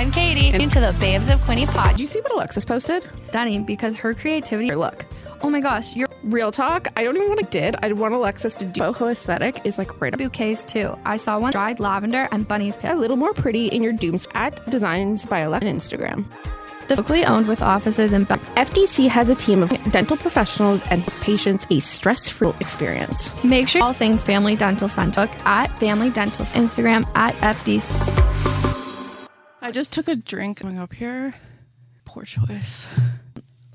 I'm Katie. And to the Babes of Quinny pod. Did you see what Alexis posted? Stunning because her creativity. Look. Oh my gosh, your Real talk, I don't even want to did. I want Alexis to do boho aesthetic is like right up. bouquets too. I saw one dried lavender and bunny's A tail. little more pretty in your dooms at Designs by Alexis on Instagram. The locally owned with offices in FDC has a team of dental professionals and patients a stress-free experience. Make sure all things Family Dental Center. Look at Family Dental Instagram at FDC. I just took a drink coming up here. Poor choice.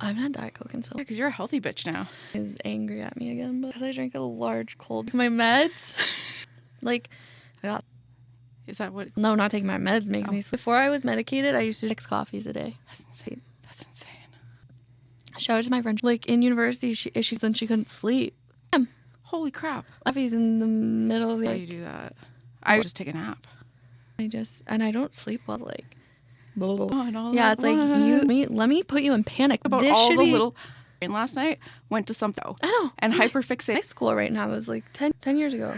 I haven't had Diet Coke until Because you're a healthy bitch now. is angry at me again because I drank a large cold. My meds, like, I got Is that what? no, not taking my meds makes me. Before I was medicated, I used to 6 coffees a day. That's insane. That's insane. Shout out to my friend. Like in university, she couldn't sleep. Holy crap. Coffees in the middle of the How do you do that? I just take a nap. I don't sleep well. Like, Oh, and all yeah, that. it's like let me put you in panic. About this all should the be little. And last night went to something. I know. And high hyperfixate. school right now was like 10 years ago.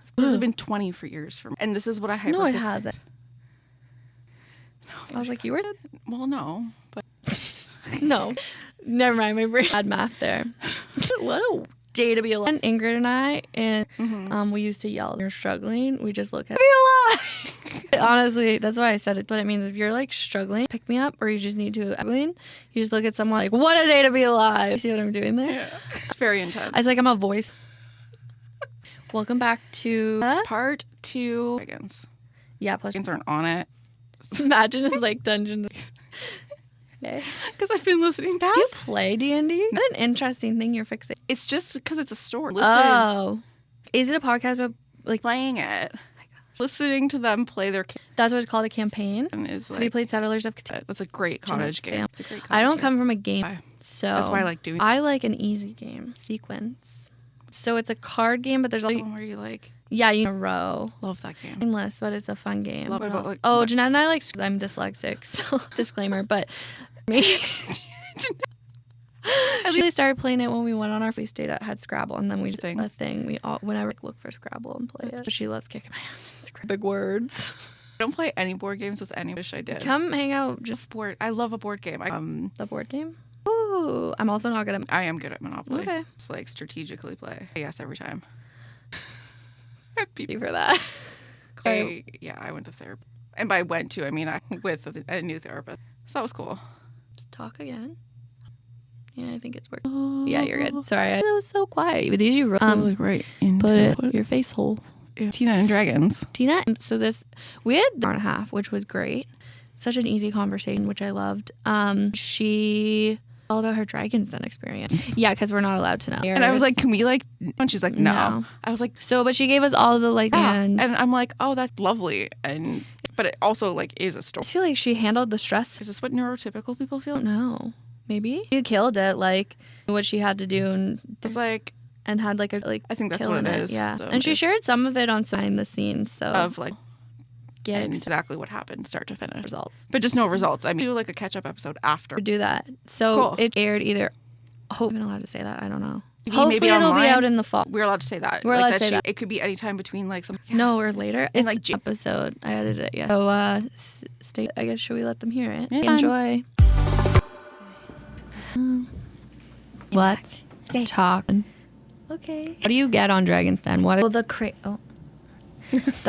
It's been 20 for years for me. And this is what I hyperfixate. No, it hasn't. I was like, you were Well, no, but no. Never mind. My brain had math there. What a day to be alive. Ingrid and I, and we used to yell. You're struggling. We just look at be alive. Honestly, that's why I said it. What it means if you're like struggling, pick me up, or you just need to struggling, you just look at someone like, what a day to be alive. You see what I'm doing there? yeah. It's very intense. I was like, I'm a voice. Welcome back to Part 2. Dragons. yeah. Plus, Dragons aren't on it. imagine it's like Dungeons. Okay. Because I've been listening past. Do you play D&D? What an interesting thing you're fixing. It's just because it's a story. Listen, Oh, is it a podcast about like? playing it. Listening to them play their That's what it's called, a campaign. is Have you like played Settlers of Catan? that's a great cottage game. It's a great cottage I don't game. come from a game, Why? so That's why I like doing. I like an easy game sequence. So it's a card game, but there's The also one where you like yeah, you row. love that game. Mindless, but it's a fun game. Love What it, but, else? like, Oh, what- Jeanette and I like. I'm dyslexic, so disclaimer. But me. She started playing it when we went on our first date. Had Scrabble, and then we did a thing. We all whenever look for Scrabble and play it. But she loves kicking my ass. Big words. I don't play any board games with any. Wish I did. Come hang out. Just I love a board game. the board game. Ooh, I'm also not good at. I am good at Monopoly. Okay. It's like strategically play. Yes, every time. People for that. I went to therapy, and by went to I mean I with a new therapist. So that was cool. Just talk again. Yeah, I think it's working. Yeah, you're good. Sorry, I was so quiet. With these, you right put it your face hole. Yeah. Tina and Dragons. Tina. So we had an hour and a half, which was great. Such an easy conversation, which I loved. She all about her Dragon's Den experience. Yeah, because we're not allowed to know. And I was like, can we like? And she's like, no. No. I was like, so, but she gave us all the like, and I'm like, oh, that's lovely, but it also like is a story. I feel like she handled the stress. Is this what neurotypical people I feel? don't know. Maybe she killed it. Like what she had to do, and It's like had like a I think that's what killing it is. Yeah, So and she it's shared some of it on behind the scenes. So of like get and exactly what happened, start to finish. results. But just no results. I mean, do like a catch up episode after. Do that. So Cool. it aired either. Hope I'm allowed to say that. I don't know. Maybe Hopefully it'll be online. out in the fall. We're allowed to say that. We're allowed to say that. It could be any time between like some. No, or later. And, It's like, like episode. I edited it. Yeah. So stay. I guess should we let them hear it? Yeah. Enjoy. Let's talk. Okay. What do you get on Dragon's Den? What? Well, the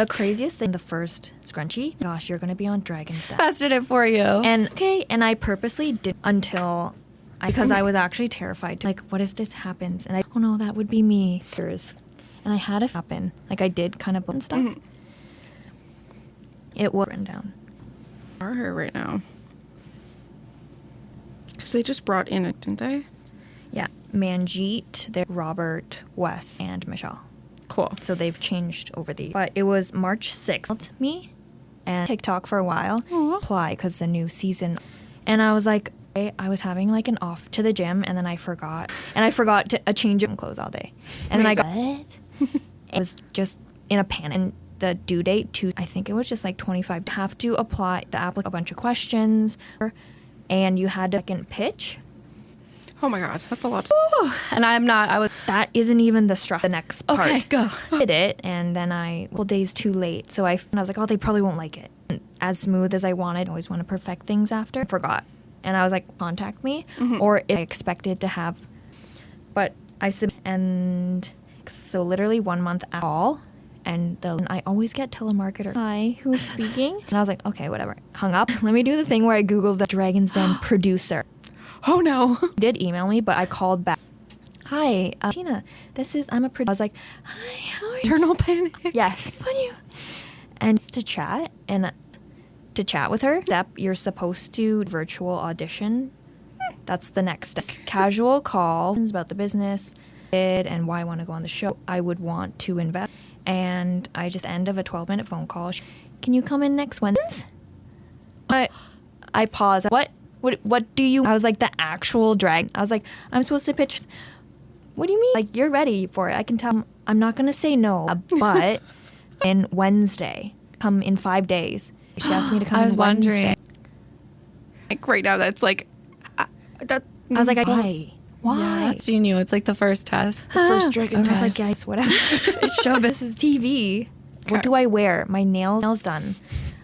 craziest thing, the first scrunchie. Gosh, you're gonna be on Dragon's Den. Tested it for you. And I purposely did until because I was actually terrified. Like, what if this happens? And oh no, that would be me. And I had it happen. Like I did kind of and stuff. It was written down. Are here right now. Because they just brought in it, didn't they? Yeah, Manjeet, Robert, Wes, and Michelle. Cool. So they've changed over the. But it was March 6th. Me and TikTok for a while. Apply because the new season. And I was like, I was having like an off to the gym, and then I forgot. And I forgot to change of clothes all day. And then I got it. It was just in a panic. And the due date to I think it was just like 25. Have to apply the applicant a bunch of questions, and you had to second pitch. Oh my god, that's a lot. And I was. That isn't even the stress. The next part. Okay, go. Did it, and then days too late. So I was like, oh, they probably won't like it. as smooth as I wanted. I always want to perfect things after. I forgot. And I was like, contact me. Or if I expected to have. But I and so literally 1 month after all. And I always get telemarketer. Hi, who's speaking? And I was like, okay, whatever. Hung up. Let me do the thing where I Googled the Dragon's Den producer. Oh, no. He did email me, but I called back. Hi, Tina, I'm a producer. I was like, hi, how are you? Eternal panic. Yes. How are you? And to chat with her. You're supposed to virtual audition. That's the next step. Casual call about the business and why I want to go on the show. I would want to invest. And I just end of a 12-minute phone call. Can you come in next Wednesday? I paused. What do you? I was like, the actual drag. I was like, I'm supposed to pitch. What do you mean? Like, you're ready for it. I can tell. I'm not gonna say no, but in Wednesday, come in 5 days. She asked me to come. I was in Wednesday. wondering. Like right now, that's like that. I was like, why? Yeah, that's you knew. It's like the first test. First dragon I was test. like, guys, whatever. It's show. This is TV. What do I wear? My nails done.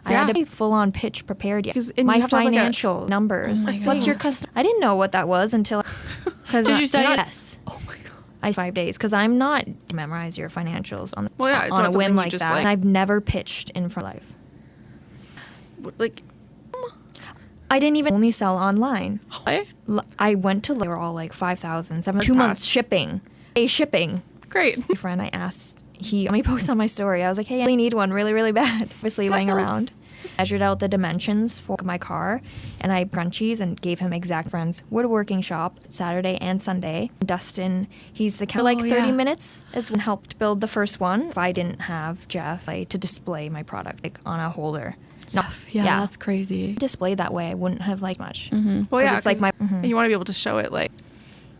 I had to be full on pitch prepared yet. And My you have to have, like, financial numbers. Oh my What's your God. custom? I didn't know what that was until. Did you study it? Yes. Oh my God. I 5 days because I'm not memorize your financials on Well, yeah, it's on not a something whim you like just, that. like- And I've never pitched in for life. Like, I didn't even only sell online. what? I went to they were all like 5,000, 2 Pass. months shipping. Shipping. Great. My friend, I asked, let me post on my story. I was like, hey, I really need one really, really bad. Obviously laying around. Measured out the dimensions for my car, and I Scrunchies and gave him exact friends. Woodworking shop Saturday and Sunday. Dustin, he's the like 30 yeah. minutes as one helped build the first one. If I didn't have Jeff to display my product like on a holder. No, Yeah, that's crazy. displayed that way, I wouldn't have liked much. Well, yeah, it's like my and you want to be able to show it, like.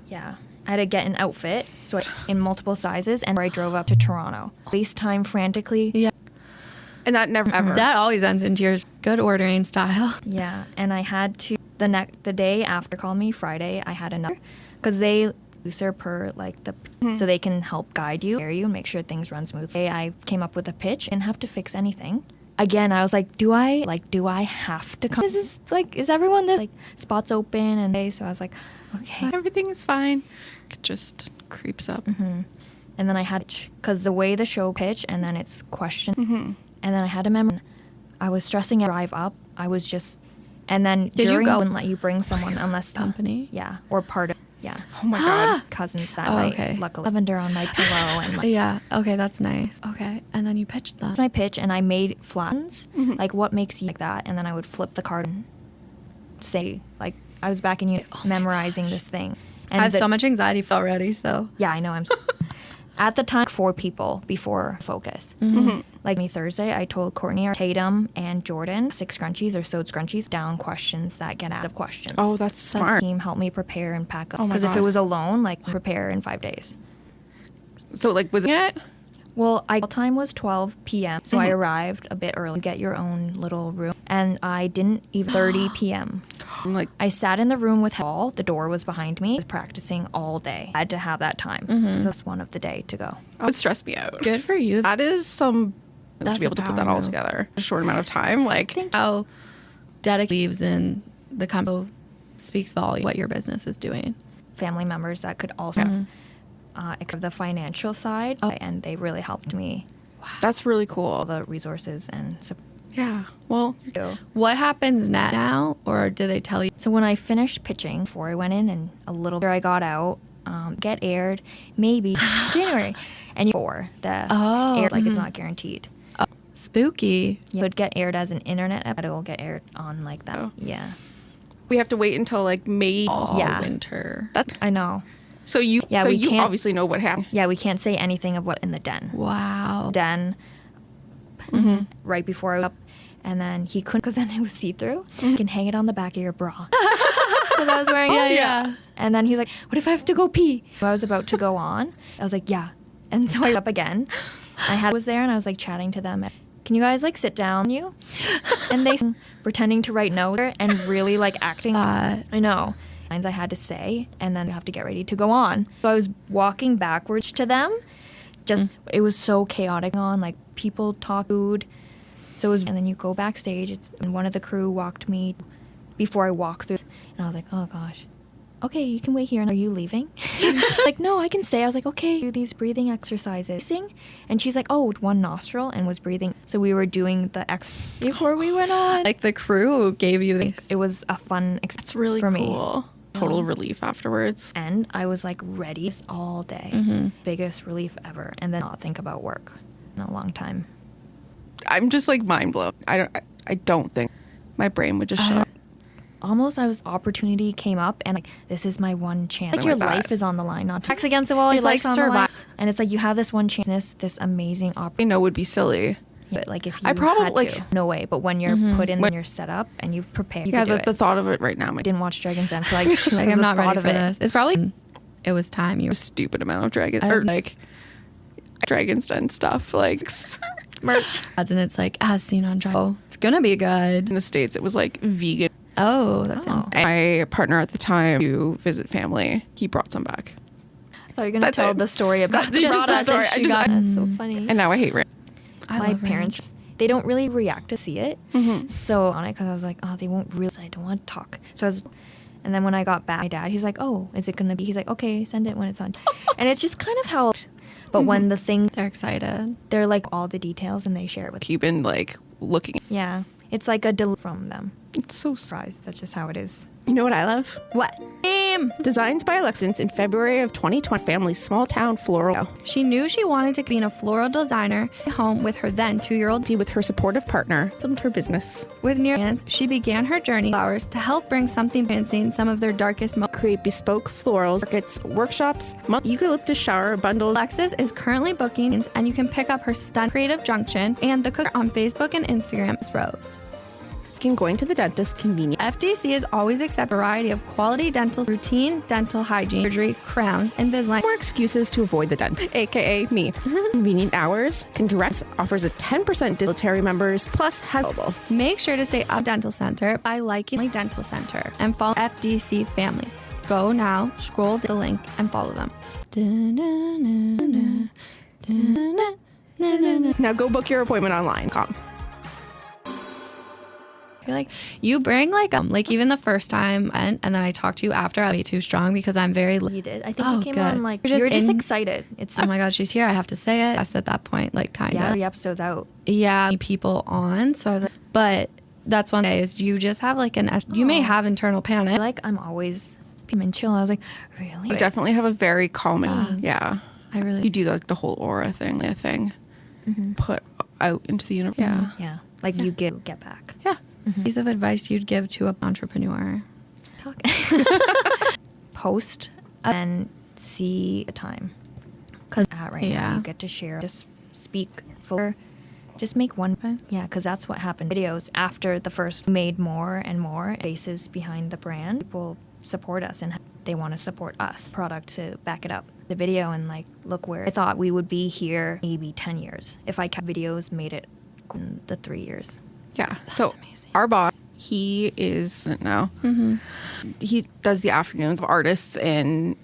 Yeah. I had to get an outfit, so in multiple sizes, and I drove up to Toronto. FaceTime frantically. Yeah. And that never ever. That always ends into your good ordering style. Yeah, and I had to the day after called me Friday. I had another because they user per like the so they can help guide you, you, and make sure things run smoothly. I came up with a pitch and have to fix anything. Again, I was like, do I have to come? This is like, is everyone there? Like spots open and so I was like, okay. Everything is fine. It just creeps up. And then I had because the way the show pitch and then it's question. And then I had to remember, I was stressing a drive up. I was just, and then Did you go? wouldn't let you bring someone unless the Company? Yeah, or part of, yeah. Oh my God. Cousins that Oh, night. okay. Luckily, lavender on my pillow and like, Yeah. Okay, that's nice. Okay, and then you pitched them. my pitch and I made flattens, like what makes you like that, and then I would flip the card and say like I was back in unit memorizing this thing. And I have so much anxiety already, so. Yeah, I know. I'm at the time 4 people before focus. Like me Thursday, I told Courtney, Tatum, and Jordan 6 scrunchies or sewed scrunchies down questions that get out of questions. Oh, that's smart. Team helped me prepare and pack up Oh my because if God. it was alone, like prepare in 5 days. So, like, was it? Well, time was 12 p.m. So I arrived a bit early. You get your own little room, and I didn't even 30 p.m. I'm like, I sat in the room with Hall. The door was behind me. I was practicing all day. I had to have that time. So that's one of the day to go. oh, it stressed me out. Good for you. That is some. That's to be able a to put power that all move. together in a short amount of time. Like, How dedicated leaves in the combo speaks volume what your business is doing. Family members that could also except the financial side, and they really helped me. that's really All cool. the resources and support. Yeah. Well, What happens now, or do they tell you? So when I finished pitching, before I went in, and a little bit I got out, get aired maybe January, and for the air, like it's not guaranteed. Spooky. You would get aired as an internet episode. It'll get aired on like that. Oh. Yeah, we have to wait until like May. All Yeah. winter. I know. So you, Yeah, so we you can't- obviously know what happened. Yeah, we can't say anything of what in the den. Wow. Den. Right before I was up, and then he couldn't because then it was see through. You can hang it on the back of your bra. Because I was wearing Yeah. And then he's like, "What if I have to go pee?" So I was about to go on. I was like, "Yeah," and so I got up again. Was there, and I was like chatting to them. Can you guys like sit down? You? And they pretending to write notes and really like acting. I know. Lines I had to say, and then I have to get ready to go on. So I was walking backwards to them. Just it was so chaotic on like people talk food. So it was, and then you go backstage. And one of the crew walked me before I walked through, and I was like, oh gosh. Okay, you can wait here. And are you leaving? Like, no, I can stay. I was like, okay, do these breathing exercises. And she's like, oh, one nostril, and was breathing. So we were doing the before we went on. Like the crew gave you this. It was a fun experience It's really for me. cool. Total relief afterwards. And I was like ready all day. Biggest relief ever. And then not think about work in a long time. I'm just like mind blown. I don't think my brain would just shut up. Almost opportunity came up and like this is my one chance. Like your Like that. life is on the line, not backs against the wall. It's Your like life's on the line. survive. And it's like you have this one chance, this amazing opportunity. I know would be silly. But like if you I probably, had like- to, no way. But when you're put in, when you're set up and you've prepared, you Yeah, can do the it. thought of it right now, my Didn't watch Dragon's Den for like 2 Like I'm not ready for this. It's probably it was time. You were stupid amount of Dragon's Den stuff. Like merch ads and it's like as seen on Drive. Oh, it's gonna be good. in the States, it was like vegan. Oh, that sounds. My partner at the time to visit family, he brought some back. I thought you were gonna That's tell it. the story about That's just the story. She got- That's so funny. And now I hate rain. I My love parents, they don't really react to see it. So on it, because I was like, oh, they won't really. I don't want to talk. So I was, and then when I got back, my dad, he's like, oh, is it gonna be? He's like, okay, send it when it's on. And it's just kind of how. But when the thing, They're excited. they're like all the details and they share it with. Keep in like looking. Yeah, it's like a from them. It's so Surprise. That's just how it is. You know what I love? What? Designs by Alexis in February of 2020. Family's small town floral. She knew she wanted to be a floral designer at home with her then 2-year-old. With her supportive partner, some her business. With near ends, she began her journey flowers to help bring something fancy in some of their darkest moments. Create bespoke florals, markets, workshops, eucalyptus shower bundles. Alexis is currently booking, and you can pick up her stunning Creative Junction and the cook on Facebook and Instagram as Rose. Going to the dentist convenient. FDC has always accepted a variety of quality dental, routine dental hygiene, surgery, crowns, Invisalign. More excuses to avoid the dentist, aka me. Convenient hours. Can direct offers a 10% military members plus has mobile. Make sure to stay up Dental Center by liking Dental Center and follow FDC Family. Go now, scroll the link and follow them. Now go book your appointment online. I feel like you bring like even the first time and then I talked to you after I was way too strong because I'm very You did. I think Oh, you came good. on like You're you were just in- excited. It's oh my god, she's here, I have to say it. That's at that point, like kind yeah, of. the episode's out. Yeah, people on. So I was like, but that's one day is you just have like you may have internal panic. Like I'm always and chill. I was like, really? You definitely have a very calming. Yeah. I really You do like the whole aura thing, put out into the universe. Yeah. Yeah, like you get back. Yeah. piece of advice you'd give to an entrepreneur. Talk. Post and see a time. Because right now Yeah. you get to share, just speak for, just make one. Yeah, because that's what happened. Videos after the first made more and more faces behind the brand. People support us and they want to support us. Product to back it up. The video and like, look where I thought we would be here maybe 10 years. If I kept videos, made it in the 3 years. Yeah. So our boss, he is now. He does the afternoons of artists and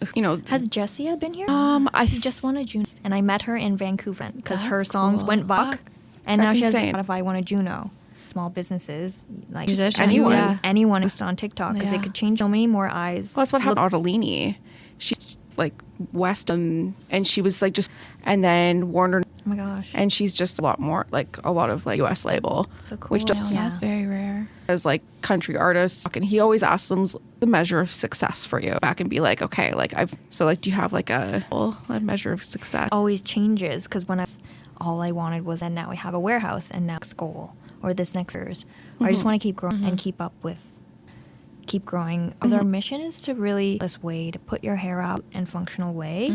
Has Jessia been here? I She just won a Juno, and I met her in Vancouver because her That's songs cool. went buck, and That's now she insane. has Spotify won a Juno. Small businesses, like Musicians, anyone, yeah. anyone who's on TikTok, because Yeah. it could change so many more eyes. Well, that's what happened to Artelini. She's like West and she was like just, and then Warner, Oh my gosh, and she's just a lot more like a lot of like US label, so cool. which just Yeah, that's very rare. as like country artists. And he always asks them the measure of success for you back and be like, okay, like do you have like a measure of success? always changes because when all I wanted was, and now we have a warehouse, and now next goal or this next year's, or I just want to keep growing and keep growing. Because our mission is to really this way to put your hair out in functional way.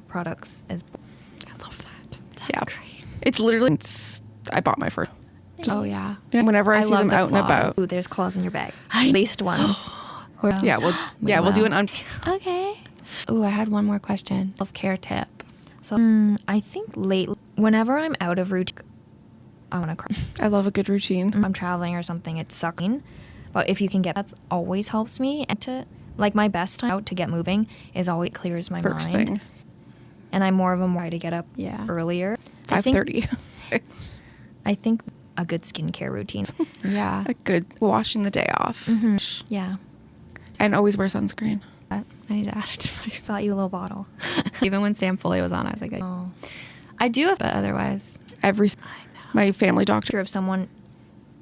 Products as I love that. That's great. It's literally, I bought my first. Oh yeah. Whenever I see love them the out and about. claws. ooh, there's claws in your bag. At least ones. Yeah, we'll do an Okay. Oh, I had one more question. Self-care tip. So I think whenever I'm out of routine, I want to cry. I love a good routine. I'm traveling or something, it's sucking. But if you can get, that's always helps me. And to like my best time out to get moving is always clears my First mind. thing. And I'm more of a try to get up Yeah. earlier. I think 5:30. I think a good skincare routine. Yeah. A good washing the day off. Yeah. And always wear sunscreen. I need to add it to my... Got you a little bottle. Even when Sam Foley was on, I was like, Oh. I do it, but otherwise. My family doctor, Sure, if someone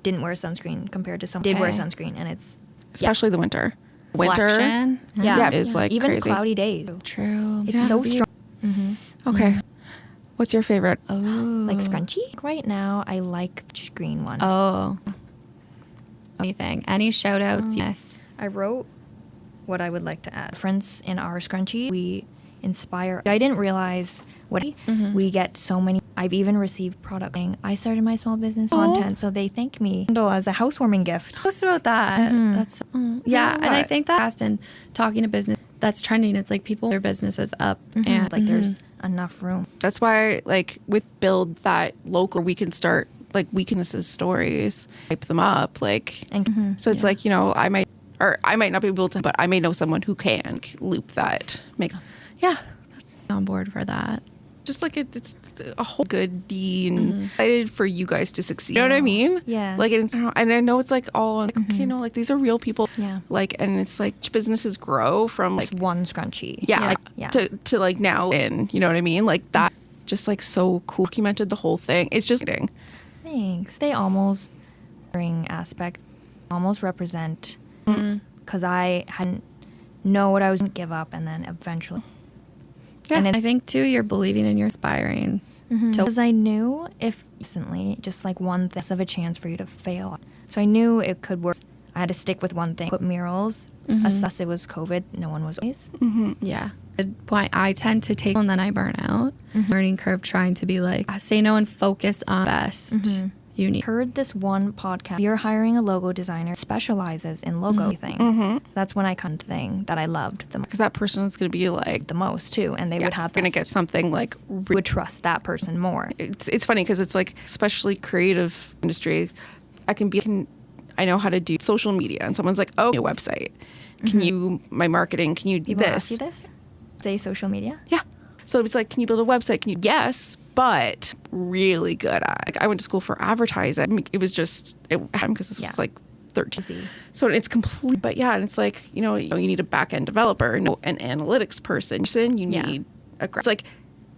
didn't wear sunscreen compared to someone did wear Okay. sunscreen, and it's especially the winter. Reflection. Yeah, is like even crazy. cloudy days. True. It's so strong. Okay. What's your favorite? Oh. Like Scrunchie. Right now, I like the green one. Oh. Anything. Any shout outs? Yes. I wrote what I would like to add. Friends in our Scrunchie, we inspire. I didn't realize what we get so many. I've even received product saying I started my small business content, so they thank me as a housewarming gift. Post about that. That's yeah, and I think that and talking to business that's trending. It's like people their businesses up and Like there's enough room. That's why, like, with build that local, we can start like weaknesses stories, type them up, like, And so it's like, you know, I might not be able to, but I may know someone who can loop that, yeah, on board for that. just like it's a whole good deed and excited for you guys to succeed. You know what I mean? Yeah. Like, and I know it's like all like, okay, you know, like these are real people. Yeah. Like, and it's like businesses grow from like just one Scrunchie. yeah, Yeah. like, Yeah. to like now in, you know what I mean? Like that just like so cool. Documented the whole thing. It's just Thanks. They almost aspect almost represent because I hadn't know what I was gonna give up, and then eventually. Yeah, And I think too, you're believing and you're aspiring. Because I knew if recently, just like one thing, less of a chance for you to fail. So I knew it could work. I had to stick with one thing. Put murals. Assess it was COVID. No one was always. Yeah. Good point. I tend to take and then I burn out. Learning curve trying to be like, say no and focus on best you need. Heard this one podcast. You're hiring a logo designer specializes in logo thing. That's when I kind of thing that I loved because that person is going to be like the most too, and they would have going to get something like would trust that person more. it's funny because it's like especially creative industry. I know how to do social media, and someone's like, oh, your website. Can you my marketing? Can you do People this? ask you this? Say social media. Yeah. So it's like, can you build a website? Can you? Yes, but really good at. Like, I went to school for advertising. It was just it happened because this was like 13. Easy. So it's complete. But yeah, and it's like you need a back end developer, an analytics person. You need it's like,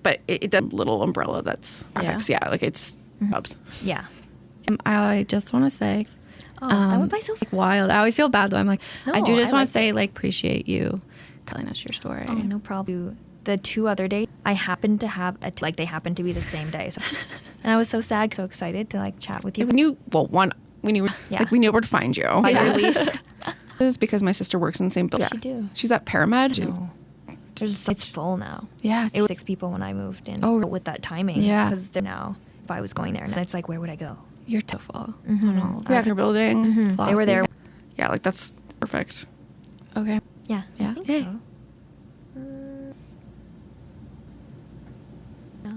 but it does little umbrella that's graphics. Yeah, like it's jobs. Yeah. I just want to say, That went by so fast. wild. I always feel bad though. I'm like, I do No, just I want like to say, like, appreciate you telling us your story. Oh, no problem. The 2 other days, I happened to have they happened to be the same day, so, and I was so sad, so excited to like chat with you. We knew we knew we knew where to find you. By your release. This is because my sister works in the same building. She do. She's at Paramed. No. It's full now. Yeah. It was 6 people when I moved in. Oh. With that timing. Yeah. Because now, if I was going there, and it's like, where would I go? You're tough on all of Yeah, our your building. They were there. Yeah, like that's perfect. Okay. Yeah. Yeah. I think Hey. so.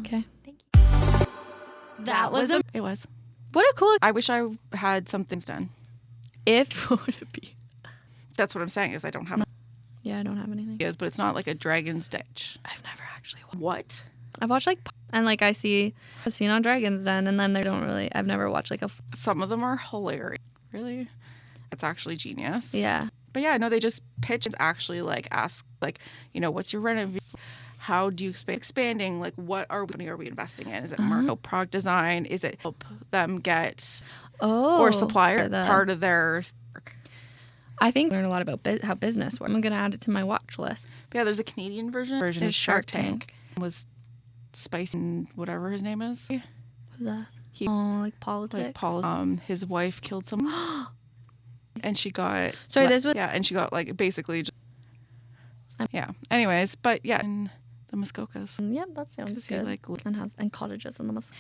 Okay. Thank you. That was It was. what a cool. I wish I had some things done. If what would it be? That's what I'm saying is I don't have Yeah, I don't have anything. ideas, but it's not like a Dragon's Ditch. I've never actually watched. What? I've watched like and like I see I've seen on Dragon's Den, and then they don't really. I've never watched like a. Some of them are hilarious. Really? It's actually genius. Yeah. But yeah, no, they just pitch and actually like ask like, what's your renovation? How do you expanding? Like, what are we investing in? Is it more product design? Is it help them get or supplier part of their work? I think I learned a lot about how business works. I'm gonna add it to my watch list. But yeah, there's a Canadian version. It's Is Shark Tank. Was Spicy and whatever his name is. Who's that? He Like politics. like Paul. His wife killed someone, and she got This was and she got like basically. Yeah. Anyways, but yeah, in the Muskokas. Yeah, that sounds he, good. like, and cottages in the most.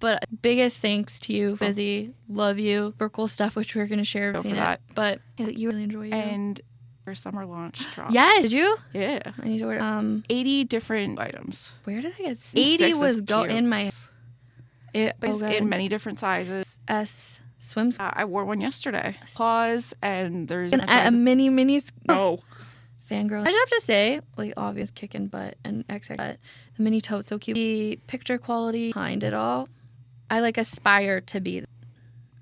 But biggest thanks to you, Fizzy. Love you. For cool stuff, which we're gonna share. Go Seen for that. it, but you really enjoy you. And our summer launch dropped. yes, did you? Yeah. I need to order. 80 different items. Where did I get 6 80? is Was cute. in my. It It's in many different sizes. S swimsuit. I wore one yesterday. Paws and there's A mini no. fangirl. I just have to say, like, obvious kicking butt and XX, but the mini tote so cute. The picture quality behind it all, I like aspire to be.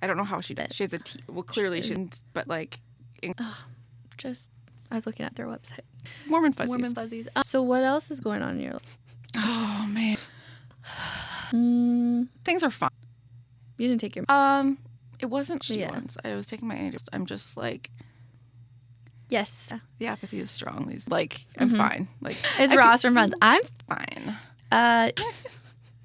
I don't know how she did. She has a well, clearly she didn't, but like Just, I was looking at their website. Warm and fuzzies. Warm and fuzzies. So what else is going on in your life? Oh man, things are fun. You didn't take your. It wasn't she Yeah. once. I was taking my antidepressants. I'm just like Yes. the apathy is strong. These like I'm fine. Like It's Ross from Friends. I'm fine.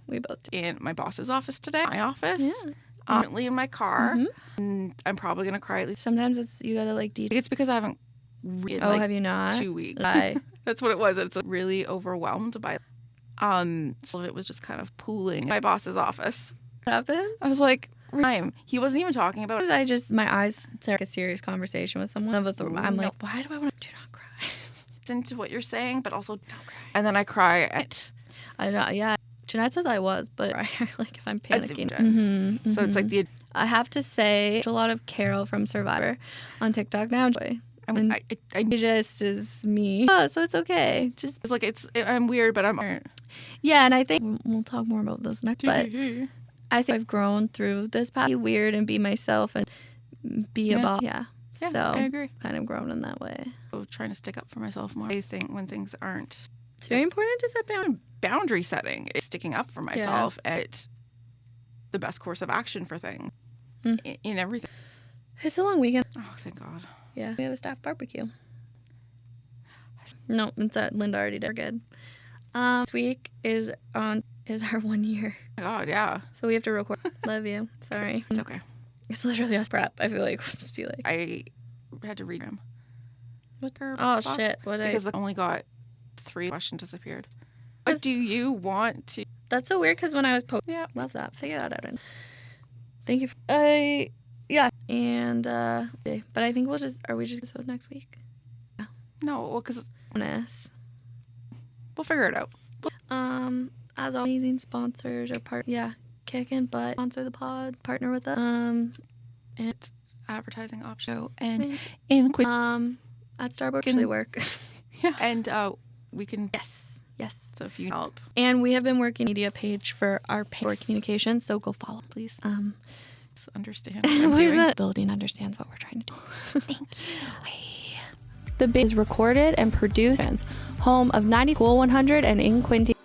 we both do. In my boss's office today. My office. Yeah. Currently in my car. And I'm probably gonna cry at least. Sometimes it's you gotta like It's because I haven't read Oh, like have you not? 2 weeks. Lie. That's what it was. It's really overwhelmed by so it was just kind of pooling in my boss's office. Happened? I was like, time. He wasn't even talking about it. I just my eyes start a serious conversation with someone. I'm like, why do I want to do not cry? Listen to what you're saying, but also don't cry. And then I cry at I don't. Yeah. Jeanette says I was, but I like if I'm At the panicking. gym. So it's like the I have to say a lot of Carol from Survivor on TikTok now. I mean, It just is me. Oh, so it's okay. Just it's like I'm weird, but I'm yeah, and I think we'll talk more about those next. But I think I've grown through this past. Be weird and be myself and be a boss. Yeah. Yeah, So I agree. Kind of grown in that way. Trying to stick up for myself more. I think when things aren't It's very important to set boundaries. boundary setting is sticking up for myself at the best course of action for things in everything. It's a long weekend. Oh, thank God. Yeah, we have a staff barbecue. No, it's Linda already did. We're good. This week is our 1 year, Oh, God, yeah. so we have to record. Love you. Sorry, It's okay. it's literally us prep. I feel like we'll just be like, I had to read him. what? Her Oh box shit! What? Because I only got 3 questions disappeared. What do you want to? That's so weird because when I was Yeah. love that. Figure that out. Thank you. Yeah, and but I think are we just episode next week? No, well, because Bonus. we'll figure it out. As always, amazing sponsors or kicking butt, sponsor the pod, partner with us. And Advertising option and in quick. at Starbucks actually work. Yeah. And we can. Yes. So if you help, And we have been working media page for our communications, so go follow, please. understand what I'm Please, doing. building understands what we're trying to do. Thank you. The Big is recorded and produced, home of 90 Cool 100 and in Quincy.